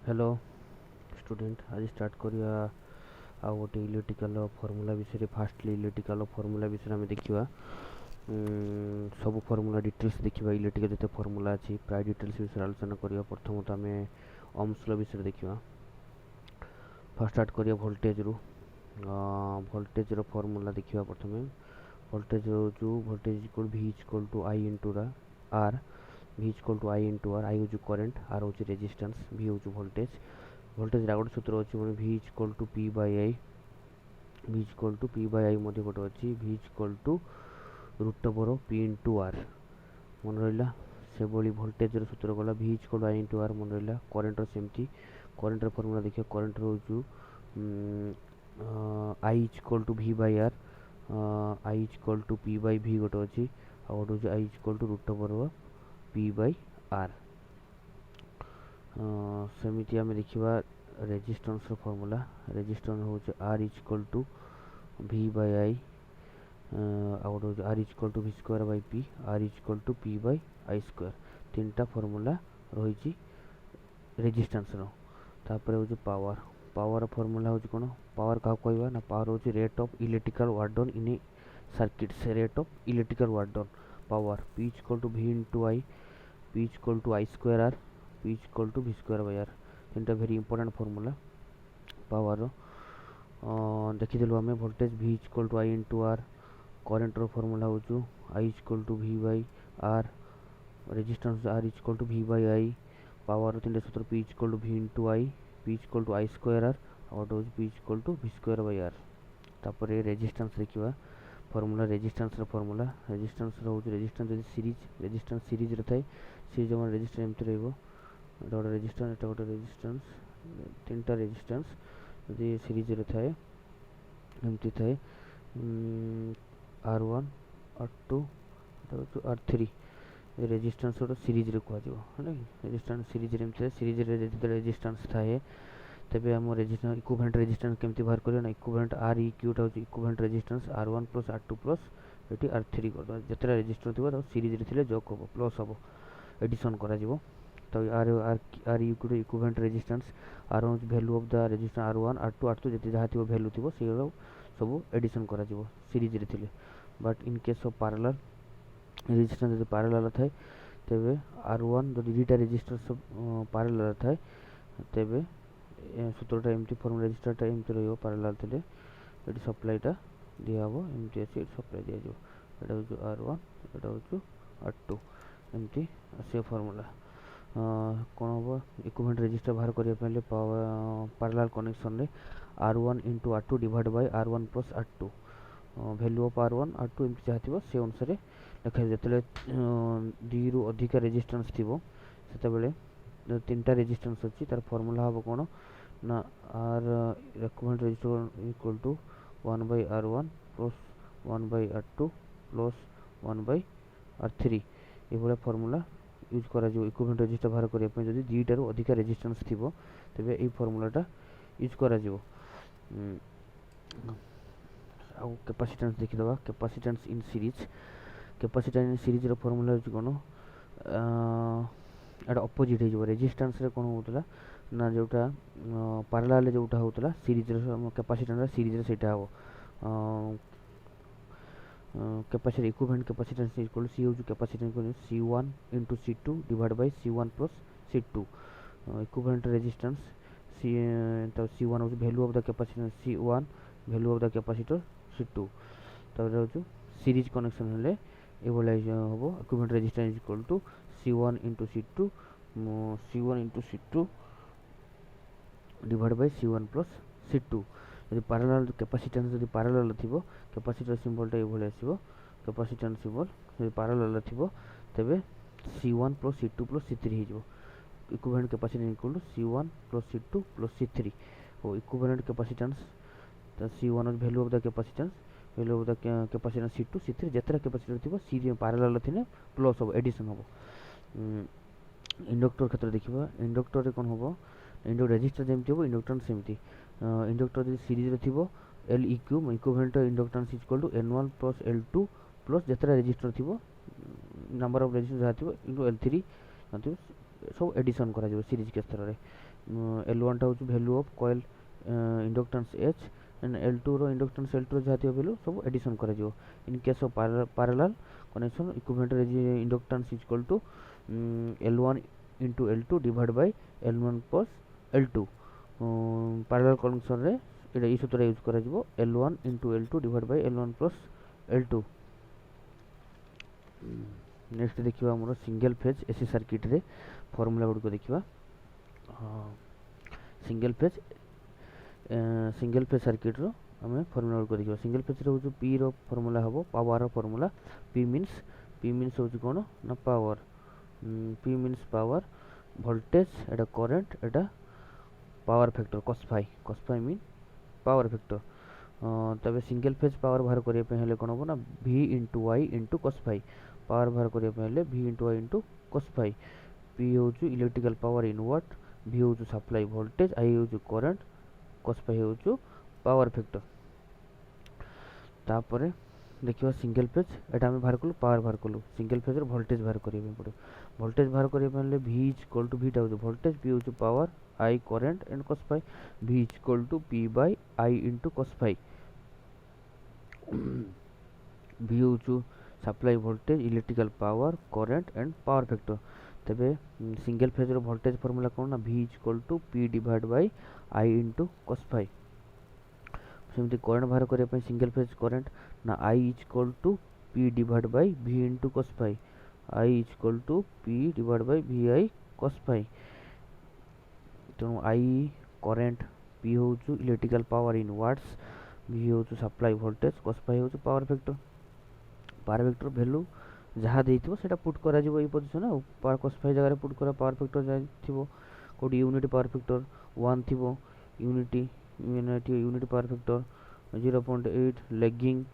Hello student आज start करिया आ गोटे इलेक्ट्रिकल फॉर्मूला विषय फास्टली इलेक्ट्रिकल फॉर्मूला विषय आम देखा सब फॉर्मूला डिटेल्स देखा इलेक्ट्रिकल जिते फॉर्मूला अच्छी प्राय डिटेल्स विषय आलोचना करिया प्रथमतः आम ओम्स लॉ विषय देखा फर्स्ट स्टार्ट करिया वोल्टेज रु वोल्टेज रो फॉर्मूला देखा प्रथम voltage voltage equal V equal to I into R V equal to I into R I हूँ करेन्ट R हूँ रेजिस्टेंस V हूँ वोल्टेज वोल्टेज गोटे सूत्र अच्छी V equal to P by I V equal to P by I गोटे अच्छी V equal to root over P into R मन रहा से भाई वोल्टेज सूत्र गला V equal to I into R मन रहा करेन्ट सेमती करेन्ट फॉर्मूला देखिए करेन्ट रोज I equal to V by R I equal to P by V गोटे अच्छी आ गोटे I equal to root over P by R सेमिति आम देखा रेजिस्टेंस फॉर्मूला रेजिस्टेंस हूँ R equal to V by I आ गोटे R equal to V square by P R equal to P by I square तीन टा formula रही resistance तापर हूँ पावर पावर फॉर्मूला हूँ कौन पावर क्या कहवा ना पावर हूँ rate of electrical work done in a circuit से rate of electrical work done power P equal to V into I P equal to I square R P equal to V square by R तीन टा very important formula power देखीदेलु आम voltage V equal to I into R current formula हूँ I equal to V by R resistance R equal to V by I power तीन सूत्र P equal to V into I P equal to I square R और P equal to V square by R तापर resistance देखा formula resistance formula resistance हूँ resistance resistance series थाए series आम resistance एमती रोटे रेजिस्टेंस एटा गोटे रेजिस्टेंस तीन टा रेजिस्टेंस यदि सीरीज थाए एमती थाए R1 R2 R3 रेजिस्टेंस गोटे सीरीज कहुए रेजिस्टेंस सीरीज एमती सीरीज रेजिस्टेंस थाए तेबे आम रेजिस्टेंस इक्विवेलेंट रेजिस्टेंस केमती बाहर करिया ना इक्विवेलेंट R इक्यूटा हूँ equivalent resistance R1 plus R2 plus ये R3 कर जिते रेजिस्टर थी सीरीज रे जोग हम प्लस हम एडिशन करा तो R equal equivalent resistance R हूँ value of the resistance R1 R2 R2 जिते जहाँ थी वैल्यू थी से सब एडिशन करा सीरीज रे थिले but in case of parallel resistance जो पैरेलल थाए तेबे R1 जो दुईटा रेजिस्टेंस पैरेलल थाए तेबे सूत्रटा एमती फॉर्म रेजिस्टरटा एमती रही पैरेलल थे ये सप्लाईटा दिहब एमती अच्छे सप्लाई दिज्व यहाँ हूँ R1 यहाँ हूँ R2 एमती आसे फॉर्मूला कौन हम इक्विवेलेंट रेजिस्टर बाहर करने पैरेलल कनेक्शन रे R1 into R2 divide by R1 plus R2 value of R1 R2 एमती जहाँ थी से अनुसार लिखा जो दी रु अधिक रेजिस्टेंस थी से तीन टा रेजिस्टेंस अच्छी तार फॉर्मूला हम कौन ना R equivalent resistor equal to 1 by R1 plus 1 by R2 plus 1 by R3 ये फॉर्मूला यूज करा इक्विवेलेंट रेजिस्टर बाहर करने जब दुईटार अधिक रेजिस्टेंस थी तेबे ये फॉर्मूलाटा यूज करा कैपेसिटेंस देखीदे capacitance in series capacitance in series रो फॉर्मूला हूँ कौन एटा अपोजिट हो रेजिस्टेंस रे कौन होता ना जोटा पैरेलल जोटा होता सीरीज कैपेसिटेंस सीरीज सेटा हम capacity equivalent capacitance equal C हूँ capacitance C1 into C2 divide by C1 plus C2 equivalent resistance C1 हूँ value of the capacitance C1 value of the capacitor C2 तब हूँ series connection हेले ये हम equivalent resistance equal to C1 into C2 divide by C1 plus C2 यदि parallel capacitance यदि parallel थी capacitor सिंबलटा ये आसो कैपेसिटेंस सिंबल यदि पैरेलल थी तेबे C1 plus C2 plus C3 हो equivalent capacitance equal to C1 plus C2 plus C3 और equivalent capacitance C1 value of the capacitance value of the capacitance C2 C3 जितना capacitor थी सी parallel थी plus हम addition हम inductor क्षेत्र देखा इंडक्टर कौन हम इंडक्टर रेजिस्टर जमी हम इंडक्टेंस सेमती इंडक्टर जो सीरीज थी L equivalent inductance equal to N1 plus L2 plus जितना रेजिस्टर थी नंबर ऑफ रेजिस्टर जहाँ थी इंटू L3 सब एडिशन करा जो सीरीज के स्तर रे L1 टा होची value of coil inductance H and L2 रो इंडक्टेंस L2 रो जातिय वैल्यू सब एडिशन करा जो in case of parallel connection equivalent inductance is equal to L1 into L2 divide by L1 plus L2 parallel connection रे एटा ई सूत्र use करा जिवो L1 into L2 divide by L1 plus L2। Next देखिबा हमरो single phase AC circuit रे formula good को देखिबा सिंगल फेज सर्किट रो हमें फार्मूला गुड को देखिबा सिंगल फेज रो जो P रो फार्मूला हबो पावर रो फार्मूला P मींस होची कोन ना power P means power voltage एटा करंट एटा power factor cos phi mean power factor तबे सिंगल फेज पावर बाहर करिया पे हेले कोन हो ना V into I into cos phi power बाहर करिया पे हेले V into I into cos phi P होचु electrical power in watt V होचु सप्लाई वोल्टेज I होचु करंट cos phi होचु पावर फैक्टर। तापरे देखिबा सिंगल फेज एटा हम बाहर कलु पावर बाहर कलु सिंगल फेज रो वोल्टेज बाहर करिया पे पड़े वोल्टेज बाहर करिया पे हेले V is equal to V टा होचु वोल्टेज P होचु power I current and cos phi V is equal to P by I into cos phi V होचु supply voltage electrical power current and power factor तबे single phase रो voltage formula कोन ना V is equal to P divide by I into cos phi सेमती current बाहर करिया पे single phase current ना I is equal to P divide by V into cos phi I is equal to P divide by VI cos phi तो I current P होचु electrical power in watts V होचु supply voltage cos phi होचु power factor value जहाँ देइथिबो सेटा put करा जिवो ए पोजीशन आ पावर cos phi जगह रे पुट करा पावर फैक्टर जाय थिबो कोडी यूनिट पावर फैक्टर 1 थिबो unity power factor 0.8 lagging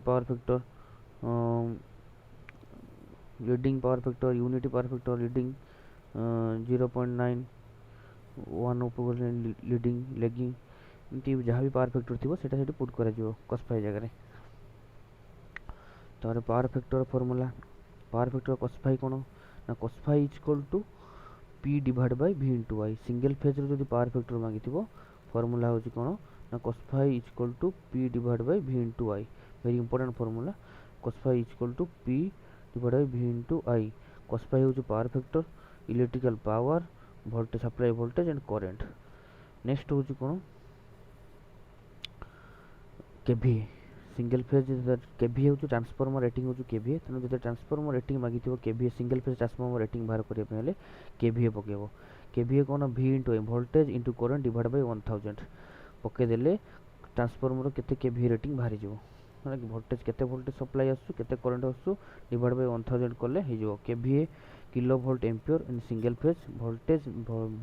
power factor leading power factor unity power factor leading 0.9 1 ऊपर लीडिंग लैगिंग इनती जहाँ भी पावर फैक्टर थिबो सेटा सेठी पुट करा जिवो cos phi जगह रे तारे power factor formula power factor cos phi कोन ना cos phi is equal to P divide by V into I single phase रो जदी पावर फैक्टर मांगिथिबो फार्मूला होची कोन ना cos phi is equal to P divide by V into I very important formula cos phi is equal to P divide by V into I cos phi होची power factor electrical power voltage supply voltage and current next होची कोन kVA single phase kVA होचु transformer rating होचु kVA तनो जते transformer rating मागिथिबो kVA single phase transformer rating बाहर करिया पे हेले kVA पकेबो kVA कोन V into I voltage into current divide by 1000 पके देले ट्रांसफार्मर केते kVA रेटिंग बाहर जिवो माने कि वोल्टेज केते वोल्टेज सप्लाई आसु केते करंट आसु डिवाइड बाय 1000 करले हे जिवो kVA kilo volt ampere in single phase voltage V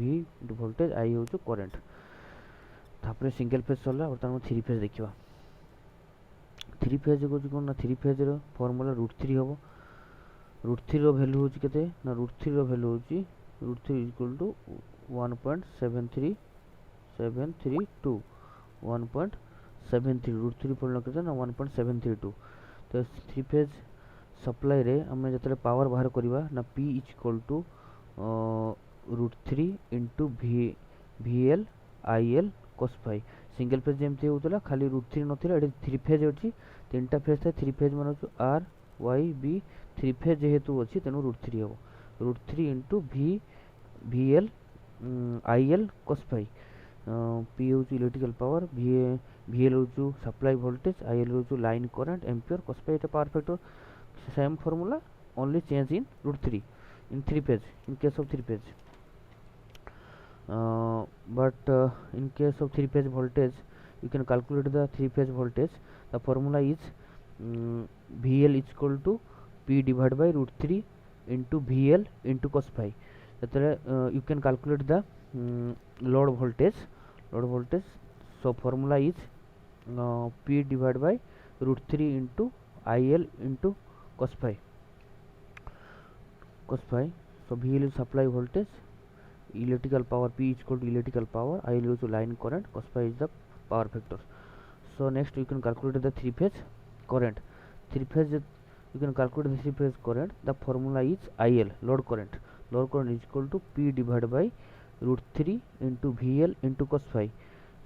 voltage I होचु करंट तापरे सिंगल फेज सरला और तार 3 फेज देखिबा 3 फेज को कोन ना 3 फेज रो फार्मूला √3 हबो √3 रो वैल्यू होची केते ना √3 रो वैल्यू होची √3 इक्वल टू 1.732 1.73 √3 पड़लो केते ना 1.732 तो 3 फेज सप्लाई रे हमने जतले पावर बाहर करबा ना P equal to √3 into VL IL cos phi single phase जेमती होतला खाली √3 नथिला एडी 3 फेज अछि तीनटा फेज था 3 फेज मानो R Y B 3 फेज जेहेतु अछि तेनु √3 हबो √3 into VL IL cos phi P होचु इलेक्ट्रिकल पावर VL होचु सप्लाई वोल्टेज IL होचु line current ampere cos phi एटा power factor same formula only change in √3 in 3 phase in case of 3 phase but in case of 3 phase voltage you can calculate the 3 phase voltage the formula is VL is equal to P divided by √3 into VL into cos phi you can calculate the load voltage so formula is P divided by √3 into IL into cos phi so VL is supply voltage electrical power P is equal to electrical power IL is to line current cos phi is the power factor so next you can calculate the 3 phase current 3 phase you can calculate the 3 phase current the formula is IL load current lower current is equal to P divided by root 3 into VL into cos phi.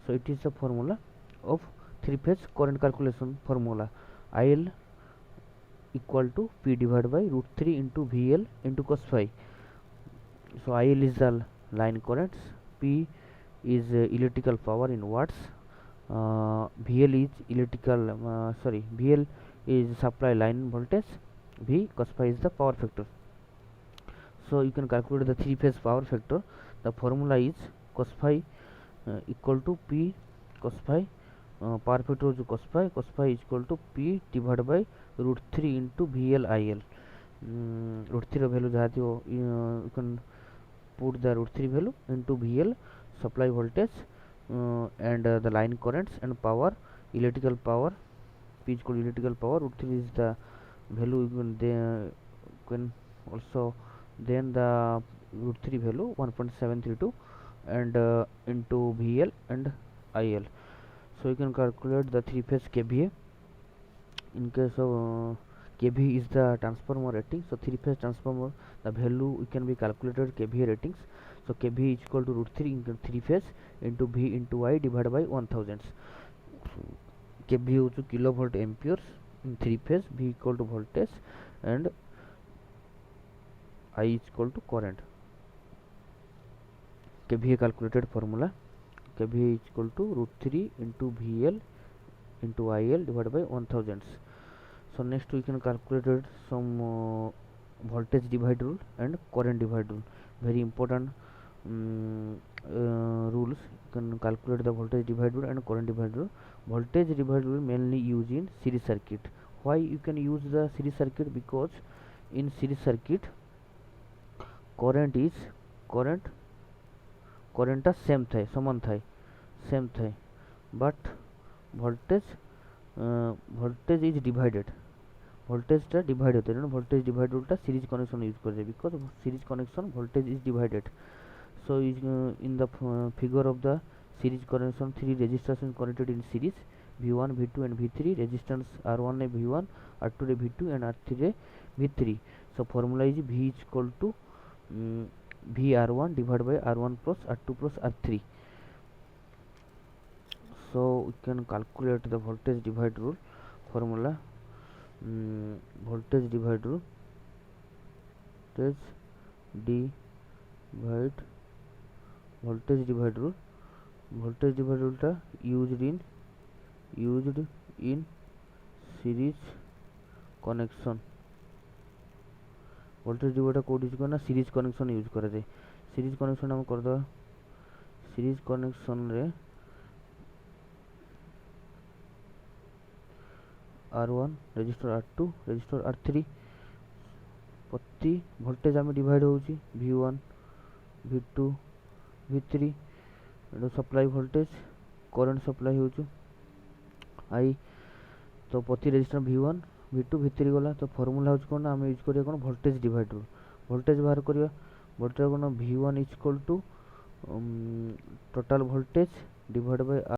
So it is the formula of three phase current calculation formula. IL equal to P divided by root 3 into VL into cos phi. So IL is the line currents, P is electrical power in watts, VL is VL is supply line voltage, V cos phi is the power factor. So you can calculate the three phase power factor. The formula is cos phi equal to P cos phi, power factor is cos phi is equal to P divided by root 3 into VL IL. Root 3 value jahati ho, you can put the root 3 value into VL supply voltage and the line currents and power, electrical power, P is called electrical power, root 3 is the value. You can also then the root 3 value 1.732 and into VL and IL. So you can calculate the three phase KVA. In case of KV is the transformer rating, so three phase transformer, the value can be calculated KVA ratings. So KV is equal to root 3 into 3 phase into V into I divided by 1000. KV is kilovolt amperes in 3 phase, V equal to voltage and I is equal to current. KVA calculated formula, KVA is equal to root 3 into VL into IL divided by 1000. So next we can calculate some voltage divide rule and current divide rule. Very important rules. You can calculate the voltage divide rule and current divide rule. Voltage divide rule mainly used in series circuit. Why you can use the series circuit? Because in series circuit current same થાય, સમાન થાય, same થાય, but voltage is divided. voltage টা divide হতে না, voltage divide rule টা series connection use করে, because series connection voltage is divided. So in the figure of the series connection, three resistors are connected in series, V1, V2 and V3. Resistance R1 है V1, R2 है V2 and R3 है V3. So formula is V is equal to VR1 divided by R1 plus R2 plus R3. So we can calculate the voltage divide rule formula. Voltage divide rule, voltage divide rule ta used in series connection. voltage divide code use करना series connection use करे दे. Series connection हम कर दो, series connection रे R1 resistor R2 resistor R3 प्रति voltage आम divide होउची V1 V2 V3 एडो supply voltage current supply होउची I. तो प्रति रेजिस्टर V1 V2 V3 गला. तो फार्मूला होउची कोन आम यूज करिया कोन वोल्टेज डिवाइड रूल. वोल्टेज बाहर करिया, वोल्टेज कोन V1 is equal to total voltage divide bye